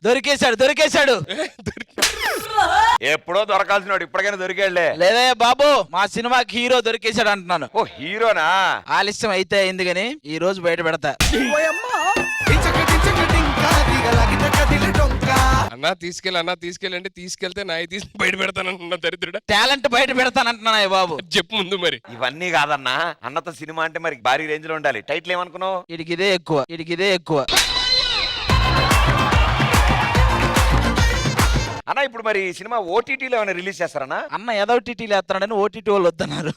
దొరికేశాడు ఎప్పుడో దొరకాల్సిన ఇప్పటికైనా దొరికాడులే. లేదే బాబు, మా సినిమాకి హీరో దొరికేశాడు అంటున్నాను. ఓ హీరోనా? ఆలస్యం అయితే అయింది గాని ఈ రోజు బయట పెడతా. అన్నా తీసుకెళ్ళండి, తీసుకెళ్తే నాయి తీసి బయట పెడతానన్న దరిద్రుడా. టాలెంట్ బయట పెడతానంటున్నా బాబు. చెప్పు ముందు మరి. ఇవన్నీ కాదన్నా, అన్నతో సినిమా అంటే మరి భారీ రేంజ్ లో ఉండాలి. టైటిల్ ఏమనుకున్నావు? ఇడికిదే ఎక్కువ. అన్న ఇప్పుడు మరి సినిమా ఓటీటీలో ఏమైనా రిలీజ్ చేస్తారన్నా? అన్న ఏదో టీటీలు వేస్తున్నాడని ఓటీటీ వాళ్ళు వద్దన్నారు.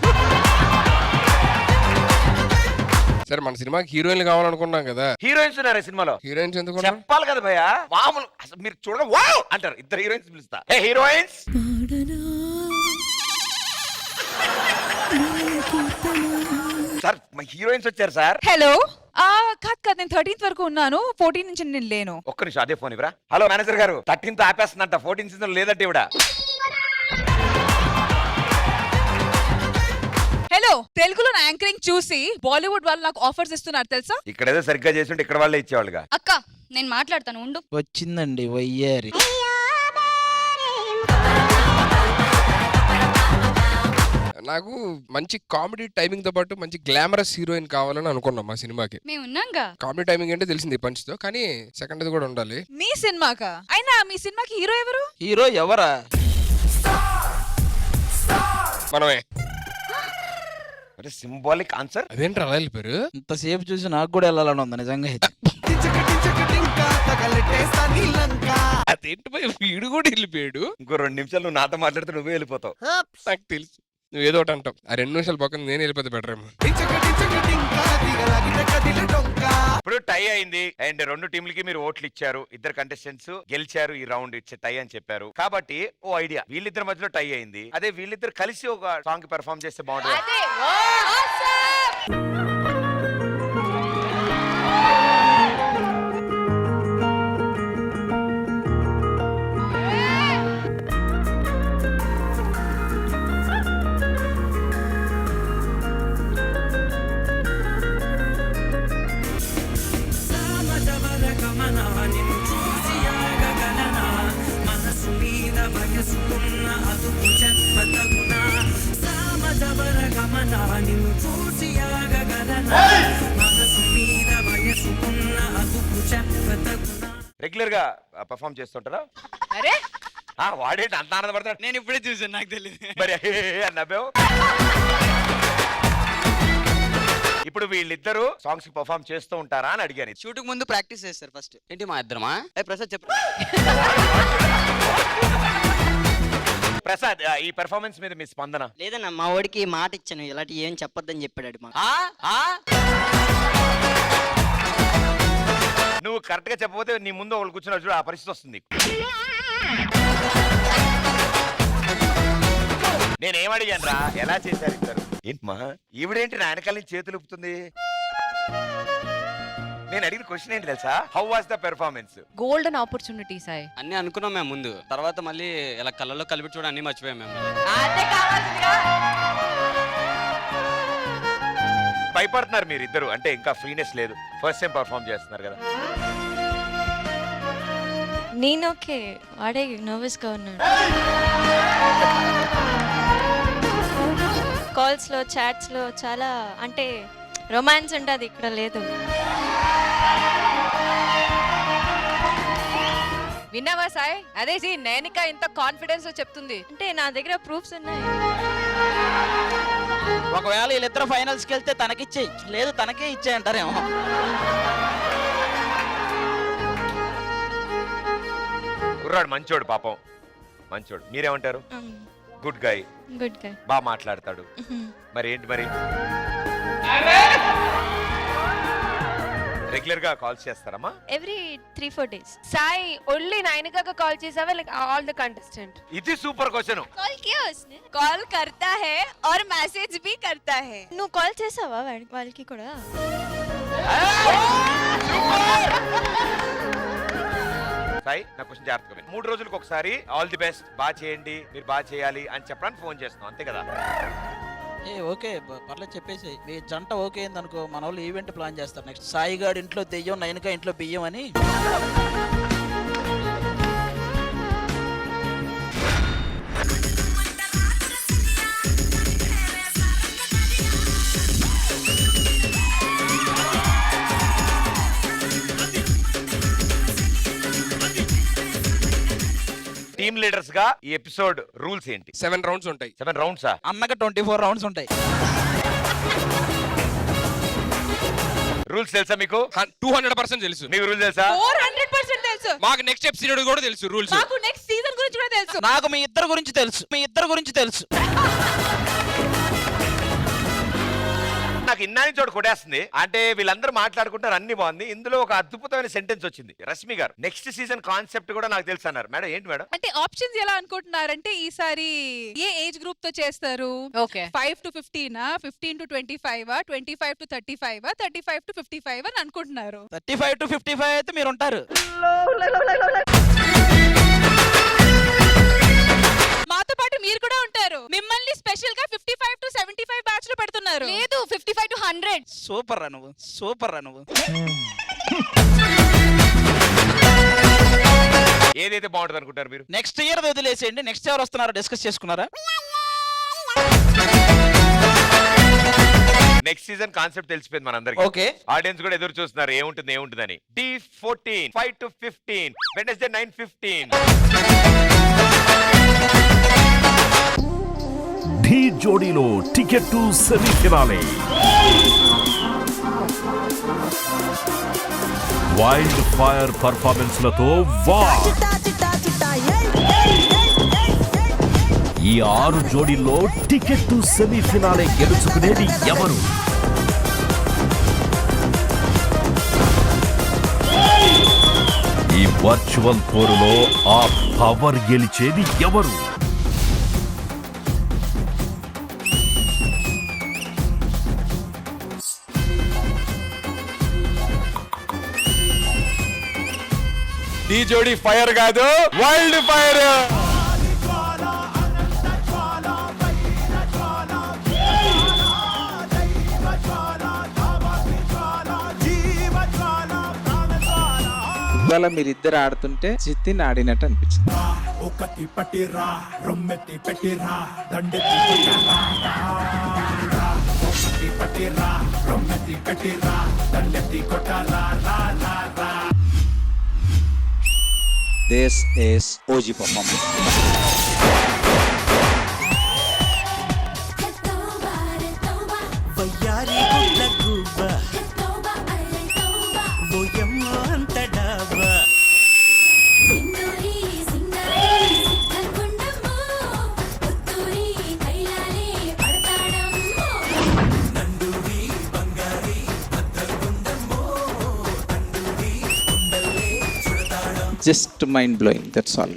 సరే మన సినిమాకి హీరోయిన్లు కావాలనుకున్నాం కదా. హీరోయిన్స్ ఉన్నారా సినిమాలో? హీరోయిన్స్ ఎందుకు? చెప్పాలి కదా భయ్యా. మామూలు అసలు మీరు చూడ వావ్ అంటారు. ఇద్దరు హీరోయిన్స్ పిలుస్తా. హే హీరోయిన్స్, సార్ మా హీరోయిన్స్ వచ్చారు సార్. హలో. కాదు నేను 13th వరకు ఉన్నాను, 14 నుంచి నేను లేను. ఒక్క నిమిషం అదే ఫోన్ ఇవ్వరా. హలో మేనేజర్ గారు, 13th ఆపేస్తుందంట, 14 సీజన్ లేదంటే ఇవిడ. హలో, తెలుగులో నా యాంకరింగ్ చూసి బాలీవుడ్ వాళ్ళు నాకు ఆఫర్స్ ఇస్తున్నారు తెలుసా? ఇక్కడ ఏదో సరిగ్గా చేసి ఉంటే ఇక్కడ వాళ్ళే ఇచ్చేవాళ్ళుగా. అక్క నేను మాట్లాడతాను ఉండు. వచ్చిందండి వయ్యారి. నాకు మంచి కామెడీ టైమింగ్ తో పాటు మంచి గ్లామరస్ హీరోయిన్ కావాలని అనుకున్నాం మా సినిమాకి. మేము ఉన్నాంగా. కామెడీ టైమింగ్ అంటే తెలిసింది పంచ్తో, కానీ సెకండ్ కూడా ఉండాలి. మీ సినిమాకా? అయినా మీ సినిమాకి హీరో ఎవరు? హీరో ఎవరా? మనమే. అంటే సింబాలిక్ ఆన్సర్. అదేంటి అలా వెళ్ళిపోయారు? ఇంతసేపు చూసి నాకు కూడా వెళ్ళాలని ఉంది నిజంగా. అదేంటి భయ్, వీడు కూడా వెళ్ళిపోయాడు. ఇంకో 2 నిమిషాలు నువ్వు నాతో మాట్లాడితే నువ్వే వెళ్ళిపోతావు. నాకు తెలుసు నువ్వు ఏదో ఒకటి అంటావు. ఆ 2 నిమిషాలు పక్కన నేను వెళ్ళిపోతే బెటర్ ఏమో. ఇప్పుడు టై అయింది అండ్ 2 టీంలకి మీరు ఓట్లు ఇచ్చారు. ఇద్దరు కంటెస్టెంట్స్ గెలిచారు ఈ రౌండ్, ఇచ్చే టై అని చెప్పారు. కాబట్టి ఓ ఐడియా, వీళ్ళిద్దరి మధ్యలో టై అయింది. అదే వీళ్ళిద్దరు కలిసి ఒక సాంగ్ పెర్ఫార్మ్ చేస్తే బాగుంటుంది. రెగ్యులర్ గా పర్ఫార్మ్ చేస్తుంటారా? అరే వాడేంటి అంత ఆనందపడతాడు? నేను ఇప్పుడే చూసాను, నాకు తెలియదు. మరి అన్నబేవ్. ఇప్పుడు వీళ్ళిద్దరు సాంగ్స్ పర్ఫార్మ్ చేస్తూ ఉంటారా అని అడిగాను. షూటింగ్ ముందు ప్రాక్టీస్ చేస్తారు ఫస్ట్. ఏంటి మా ఇద్దరమా? ప్రసాద్ చెప్పు. ప్రసాద్, ఈ పెర్ఫార్మెన్స్ మీద మీ స్పందన? లేదన్నా, మా వాడికి మాట ఇచ్చాను ఇలాంటి ఏం చెప్పొద్దని చెప్పాడు మా. నువ్వు కరెక్ట్ గా చెప్పకపోతే నీ ముందు వాళ్ళు కూర్చున్న చూడు, ఆ పరిస్థితి వస్తుంది. నేనేం అడిగాను రా, ఎలా చేశారు ఇద్దరు? ఏంటమ్మా ఈవిడేంటి నా వెనకాల నుంచి చేతులు ఊపుతుంది? నేను అడిగిన క్వశ్చన్ ఏంటి తెలుసా? How was the performance? Golden opportunity Sai. అన్ని అనుకున్నాం మేము ముందు, తర్వాత మళ్ళీ ఇలా కళ్ళలో కలిపి చూడ అన్ని మర్చిపోయాం మేము. భయపడుతున్నారు మీరు ఇద్దరు, అంటే ఇంకా ఫ్రీనెస్ లేదు. ఫస్ట్ టైం పర్ఫార్మ్ చేస్తున్నారు కదా. నేను ఓకే, వాడే నర్వస్ గా ఉన్నాడు. కాల్స్ లో చాట్స్ లో చాలా అంటే రొమాన్స్ ఉంటుంది, ఇక్కడ లేదు. విన్నావా సాయి? అదే నేనిక ఇంత కాన్ఫిడెన్స్ చెప్తుంది అంటే నా దగ్గర ప్రూఫ్స్ ఉన్నాయి. ఒకవేళ వీళ్ళిద్దరు ఫైనల్స్ కి వెళ్తే తనకిచ్చేయి, లేదు తనకే ఇచ్చే అంటారేమో. కుర్రాడు మంచోడు, పాపం మంచోడు. మీరేమంటారు? Good guy. Good guy. బాగా మాట్లాడతాడు. మరి ఏంటి మరి రెగ్యులర్ గా కాల్స్ చేస్తారమ్మా? Every 3-4 days. Sai only Nainika call చేసావా లైక్ ఆల్ ద కంటెస్టెంట్? ఇది సూపర్ క్వశ్చన్. కాల్ కియా ఉస్నే? కాల్ करता है और मैसेज भी करता है. నువ్వు కాల్ చేసావా వాళ్ళకి కూడా? సాయి నా క్వశ్చన్ జాగ్రత్తగా 3 రోజులకు ఒకసారి ఆల్ ది బెస్ట్, బాగా చేయండి, మీరు బాగా చేయాలి అని చెప్పడానికి ఫోన్ చేస్తున్నాం, అంతే కదా? ఏ ఓకే పర్లేదు చెప్పేసి మీ జంట ఓకే అయిందనుకో మన వాళ్ళు ఈవెంట్ ప్లాన్ చేస్తారు నెక్స్ట్ సాయిగాడు ఇంట్లో దెయ్యం నయనక ఇంట్లో బియ్యం అని టీమ్ లీడర్స్ గా ఈ ఎపిసోడ్ రూల్స్ ఏంటి? 7 రౌండ్స్ ఉంటాయి. 7 రౌండ్సా? అన్నగా 24 రౌండ్స్ ఉంటాయి. రూల్స్ తెలుసా మీకు? 200% తెలుసు. మీకు రూల్స్ తెలుసా? 400% తెలుసు. మాకు నెక్స్ట్ ఎపిసోడ్ కూడా తెలుసు రూల్స్. మాకు నెక్స్ట్ సీజన్ గురించి కూడా తెలుసు. నాకు మీ ఇద్దరు గురించి తెలుసు. నాకు ఇన్నాని చోటు కొట్టేస్తుంది. అంటే వీళ్ళందరూ మాట్లాడుకుంటారు, అన్ని బాగుంది. ఇందులో ఒక అద్భుతమైన సెంటెన్స్ వచ్చింది. రష్మి గారు నెక్స్ట్ సీజన్ కాన్సెప్ట్ కూడా నాకు తెలుసు అన్నారు. మేడం ఏంటి మేడం? అంటే ఆప్షన్స్ ఎలా అనుకుంటున్నారంటే ఈసారి ఏ ఏజ్ గ్రూప్ తో చేస్తారు? Okay 5 to 15, 15 to 25, 25 to 35, 35 to 55 అని అనుకుంటున్నారు. 35 to 55 అయితే మీరు ఉంటారు. మాతో పాటు మీరు కూడా ఉంటారు. మిమ్మల్ని స్పెషల్ గా 55 to 75 బ్యాచ్ లో పెడుతున్నారు. లేదు 55 to 100. సూపర్ రా నువ్వు. ఏదైతే బాగుంటుంది అనుకుంటారు మీరు? నెక్స్ట్ ఇయర్ వదిలేసేయండి. నెక్స్ట్ ఎవరు వస్తున్నారో డిస్కస్ చేసుకున్నారా? నెక్స్ట్ సీజన్ కాన్సెప్ట్ తెలిసిపోయింది మనందరికి. ఓకే. ఆడియన్స్ కూడా ఎదురు చూస్తున్నారు ఏముంటుందని. D14 5 to 15 Wednesday 9:15. ఢీ జోడీలో ticket to semifinale. Wild fire పర్ఫార్మెన్స్లతో ఈ 6 జోడీల్లో టికెట్ టు సెమీఫినాలే గెలుచుకునేది ఎవరు? ఈ వర్చువల్ పోరులో ఆ పవర్ గెలిచేది ఎవరు? ఢీ జోడీ ఫైర్ కాదు, వైల్డ్ ఫైర్. ఇవాళ మీరిద్దరు ఆడుతుంటే చిత్తిని ఆడినట్టు అనిపించింది. ఒకటి పట్టిరా రొమ్మెత్తి పెట్టిరా దండెత్తి కొట్టాలా. This is OG performance. Just mind blowing, that's all.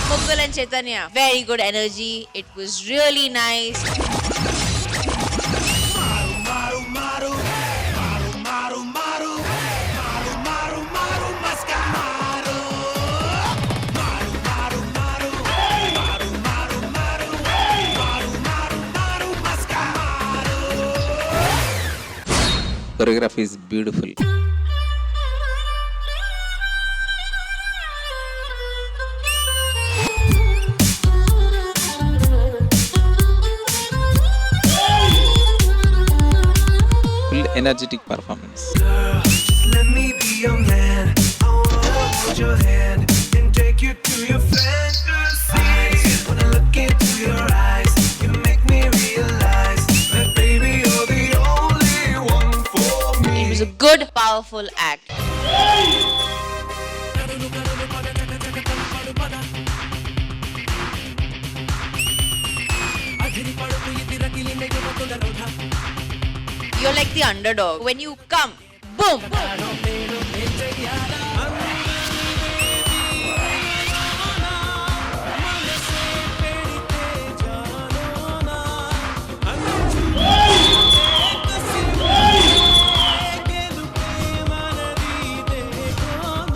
Muggal and Chaitanya, very good energy. It was really nice. Choreography is beautiful. Full energetic performance. Let me be your man. I wanna hold your hand and take you to your fantasies. When I look into your eyes, you make me realize that baby you're the only one for me. It was a good, powerful act. You're like the underdog. When you come, boom!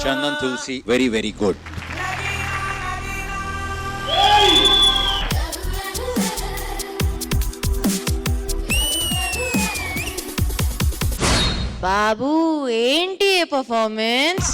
Chandan Tulsi, very, very good. బాబు ఏంటి performance?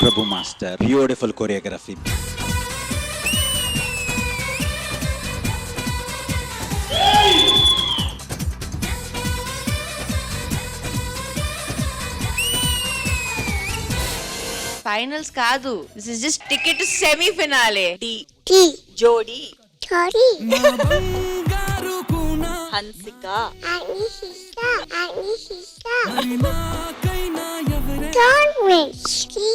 Prabhu Master, beautiful choreography. Finals కాదు, this is just ticket to semi finale. జోడి Hansika Don't wait, ski